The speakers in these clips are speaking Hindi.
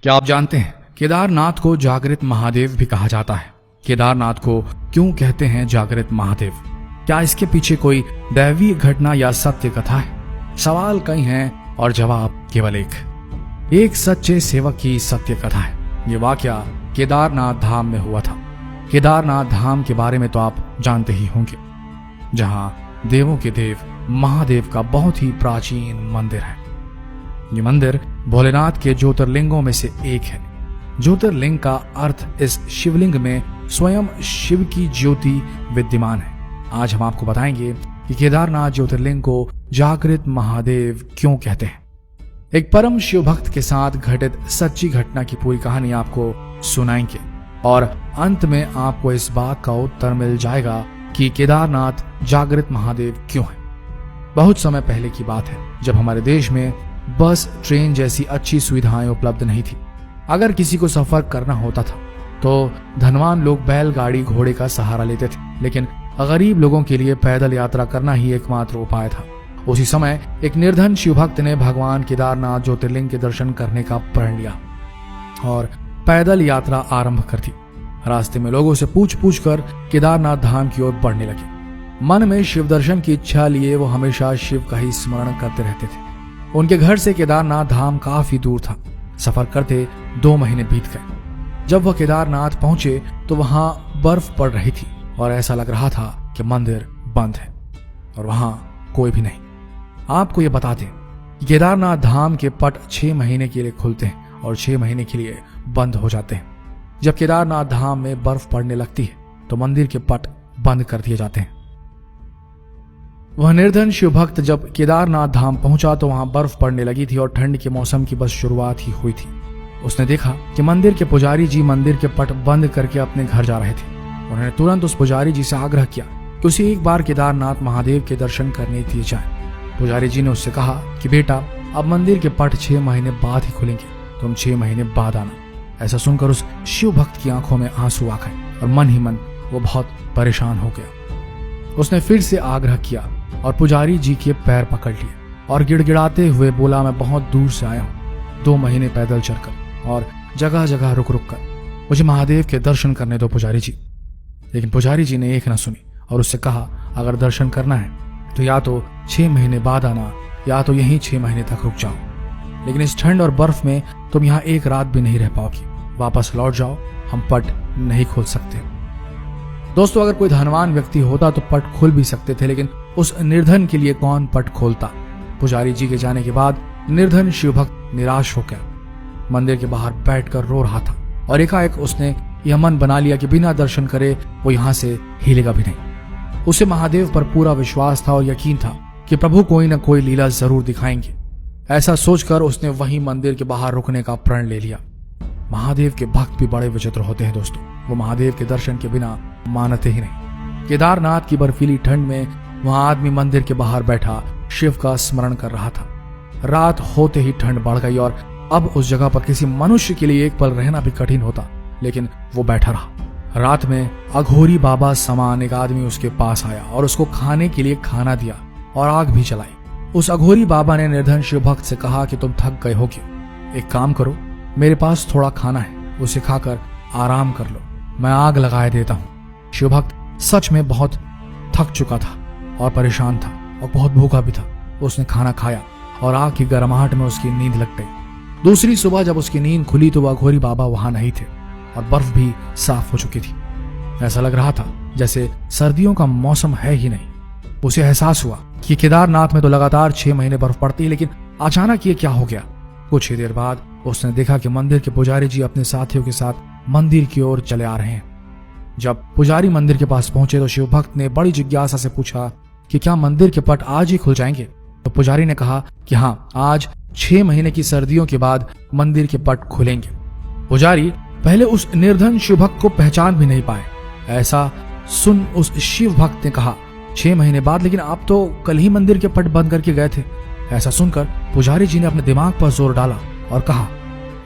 क्या आप जानते हैं केदारनाथ को जागृत महादेव भी कहा जाता है? केदारनाथ को क्यों कहते हैं जागृत महादेव? क्या इसके पीछे कोई दैवीय घटना या सत्य कथा है? सवाल कई हैं और जवाब केवल एक सच्चे सेवक की सत्य कथा है। ये वाकया केदारनाथ धाम में हुआ था। केदारनाथ धाम के बारे में तो आप जानते ही होंगे, जहां देवों के देव महादेव का बहुत ही प्राचीन मंदिर है। ये मंदिर भोलेनाथ के ज्योतिर्लिंगों में से एक है। ज्योतिर्लिंग का अर्थ इस शिवलिंग में स्वयं शिव की ज्योति विद्यमान है। आज हम आपको बताएंगे कि केदारनाथ ज्योतिर्लिंग को जागृत महादेव क्यों कहते हैं। एक परम शिव भक्त के साथ घटित सच्ची घटना की पूरी कहानी आपको सुनाएंगे और अंत में आपको इस बात का उत्तर मिल जाएगा कि केदारनाथ जागृत महादेव क्यों है। बहुत समय पहले की बात है, जब हमारे देश में बस, ट्रेन जैसी अच्छी सुविधाएं उपलब्ध नहीं थी। अगर किसी को सफर करना होता था तो धनवान लोग बैलगाड़ी, घोड़े का सहारा लेते थे, लेकिन गरीब लोगों के लिए पैदल यात्रा करना ही एकमात्र उपाय था। उसी समय एक निर्धन शिवभक्त ने भगवान केदारनाथ ज्योतिर्लिंग के दर्शन करने का प्रण लिया और पैदल यात्रा आरंभ कर दी। रास्ते में लोगों से पूछ पूछ कर केदारनाथ धाम की ओर बढ़ने लगे। मन में शिव दर्शन की इच्छा लिए वो हमेशा शिव का ही स्मरण करते रहते थे। उनके घर से केदारनाथ धाम काफी दूर था। सफर करते 2 महीने बीत गए। जब वह केदारनाथ पहुंचे तो वहां बर्फ पड़ रही थी और ऐसा लग रहा था कि मंदिर बंद है और वहां कोई भी नहीं। आपको ये बता दें कि केदारनाथ धाम के पट 6 महीने के लिए खुलते हैं और 6 महीने के लिए बंद हो जाते हैं। जब केदारनाथ धाम में बर्फ पड़ने लगती है तो मंदिर के पट बंद कर दिए जाते हैं। वह निर्धन शिव भक्त जब केदारनाथ धाम पहुंचा तो वहां बर्फ पड़ने लगी थी और ठंड के मौसम की बस शुरुआत ही हुई थी। उसने देखा कि मंदिर के पुजारी जी मंदिर के पट बंद करके अपने घर जा रहे थे। उन्होंने तुरंत उस पुजारी जी से आग्रह किया कि उसे एक बार केदारनाथ महादेव के दर्शन करने दिए जाए। पुजारी जी ने उससे कहा कि बेटा, अब मंदिर के पट 6 महीने बाद ही खुलेंगे, तुम 6 महीने बाद आना। ऐसा सुनकर उस शिव भक्त की आंखों में आंसू आ गए और मन ही मन वो बहुत परेशान हो गया। उसने फिर से आग्रह किया और पुजारी जी के पैर पकड़ लिए और गिड़गिड़ाते हुए बोला, मैं बहुत दूर से आया हूँ, 2 महीने पैदल चलकर और जगह जगह रुक रुक कर, मुझे महादेव के दर्शन करने दो पुजारी जी। लेकिन पुजारी जी ने एक न सुनी और उससे कहा, अगर दर्शन करना है तो या तो 6 महीने बाद आना या तो यहीं 6 महीने तक रुक जाओ, लेकिन इस ठंड और बर्फ में तुम यहाँ एक रात भी नहीं रह पाओगी। वापस लौट जाओ, हम पट नहीं खोल सकते। दोस्तों, अगर कोई धनवान व्यक्ति होता तो पट खोल भी सकते थे, लेकिन उस निर्धन के लिए कौन पट खोलता। पुजारी जी के जाने के बाद निर्धन शिवभक्त निराश हो गया, मंदिर के बाहर बैठकर रो रहा था और एकाएक उसने यह मन बना लिया कि बिना दर्शन करे वो यहाँ से हिलेगा भी नहीं। उसे महादेव पर पूरा विश्वास था और यकीन था कि प्रभु कोई न कोई लीला जरूर दिखाएंगे। ऐसा सोचकर उसने वहीं मंदिर के बाहर रुकने का प्रण ले लिया। महादेव के भक्त भी बड़े विचित्र होते हैं दोस्तों, वो महादेव के दर्शन के बिना मानते ही नहीं। केदारनाथ की बर्फीली ठंड में वहां आदमी मंदिर के बाहर बैठा शिव का स्मरण कर रहा था। रात होते ही ठंड बढ़ गई और अब उस जगह पर किसी मनुष्य के लिए एक पल रहना भी कठिन होता, लेकिन वो बैठा रहा। रात में अघोरी बाबा समान एक आदमी उसके पास आया और उसको खाने के लिए खाना दिया और आग भी जलाई। उस अघोरी बाबा ने निर्धन शिव भक्त से कहा कि तुम थक गए होगे, एक काम करो, मेरे पास थोड़ा खाना है, उसे खाकर आराम कर लो, मैं आग लगाए देता हूँ। शिव भक्त सच में बहुत थक चुका था और परेशान था और बहुत भूखा भी था। उसने खाना खाया और आग की गर्माहट में उसकी नींद लग गई। दूसरी सुबह जब उसकी नींद खुली तो वह अघोरी बाबा वहां नहीं थे और बर्फ भी साफ हो चुकी थी। ऐसा लग रहा था जैसे सर्दियों का मौसम है ही नहीं। उसे एहसास हुआ कि केदारनाथ में तो लगातार 6 महीने बर्फ पड़ती है, लेकिन अचानक ये क्या हो गया। कुछ ही देर बाद उसने देखा कि मंदिर के पुजारी जी अपने साथियों के साथ मंदिर की ओर चले आ रहे हैं। जब पुजारी मंदिर के पास पहुंचे तो शिव भक्त ने बड़ी जिज्ञासा से पूछा कि क्या मंदिर के पट आज ही खुल जाएंगे। तो पुजारी ने कहा कि हाँ, आज 6 महीने की सर्दियों के बाद मंदिर के पट खुलेंगे। पुजारी पहले उस निर्धन शिव भक्त को पहचान भी नहीं पाए। ऐसा सुन उस शिव भक्त ने कहा, 6 महीने बाद, लेकिन आप तो कल ही मंदिर के पट बंद करके गए थे। ऐसा सुनकर पुजारी जी ने अपने दिमाग पर जोर डाला और कहा,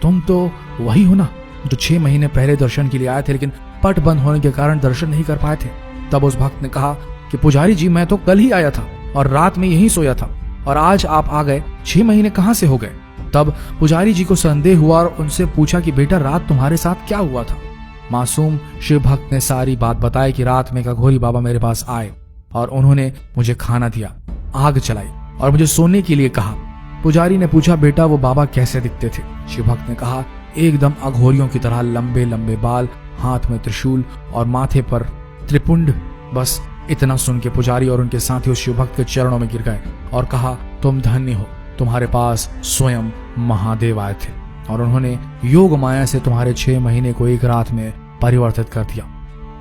तुम तो वही हो ना जो 6 महीने पहले दर्शन के लिए आए थे, लेकिन पट बंद होने के कारण दर्शन नहीं कर पाए थे। तब उस भक्त ने कहा कि पुजारी जी, मैं तो कल ही आया था और रात में यहीं सोया था और आज आप आ गए, 6 महीने कहां से हो गए। तब पुजारी जी को संदेह हुआ और उनसे पूछा कि बेटा रात तुम्हारे साथ क्या हुआ था। मासूम शिव भक्त ने सारी बात बताई कि रात में एक अघोरी बाबा मेरे पास आए और उन्होंने मुझे खाना दिया, आग जलाई और मुझे सोने के लिए कहा। पुजारी ने पूछा बेटा वो बाबा कैसे दिखते थे। शिव भक्त ने कहा एकदम अघोरियों की तरह, लंबे लंबे बाल, हाथ में त्रिशूल और माथे पर त्रिपुंड। बस इतना सुन के पुजारी और उनके साथी उस शिव भक्त के चरणों में गिर गए और कहा तुम धन्य हो, तुम्हारे पास स्वयं महादेव आए थे और उन्होंने योग माया से तुम्हारे 6 महीने को एक रात में परिवर्तित कर दिया,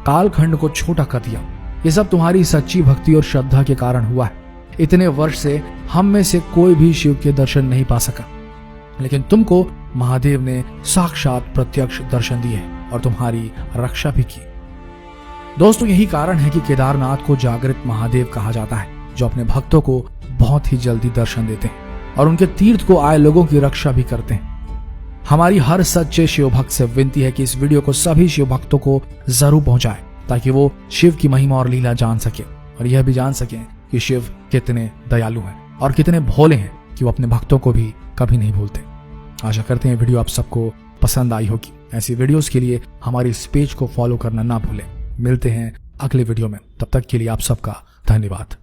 कालखंड को छोटा कर दिया। ये सब तुम्हारी सच्ची भक्ति और श्रद्धा के कारण हुआ है। इतने वर्ष से हम में से कोई भी शिव के दर्शन नहीं पा सका, लेकिन तुमको महादेव ने साक्षात प्रत्यक्ष दर्शन दिए और तुम्हारी रक्षा भी की। दोस्तों यही कारण है कि केदारनाथ को जागृत महादेव कहा जाता है, जो अपने भक्तों को बहुत ही जल्दी दर्शन देते हैं और उनके तीर्थ को आए लोगों की रक्षा भी करते हैं। हमारी हर सच्चे शिव भक्त से विनती है कि इस वीडियो को सभी शिव भक्तों को जरूर पहुंचाएं, ताकि वो शिव की महिमा और लीला जान सके और यह भी जान सके कि शिव कितने दयालु हैं और कितने भोले हैं कि वो अपने भक्तों को भी कभी नहीं भूलते। आशा करते हैं वीडियो आप सबको पसंद आई होगी। ऐसी वीडियोस के लिए हमारी इस पेज को फॉलो करना ना भूलें। मिलते हैं अगले वीडियो में, तब तक के लिए आप सबका धन्यवाद।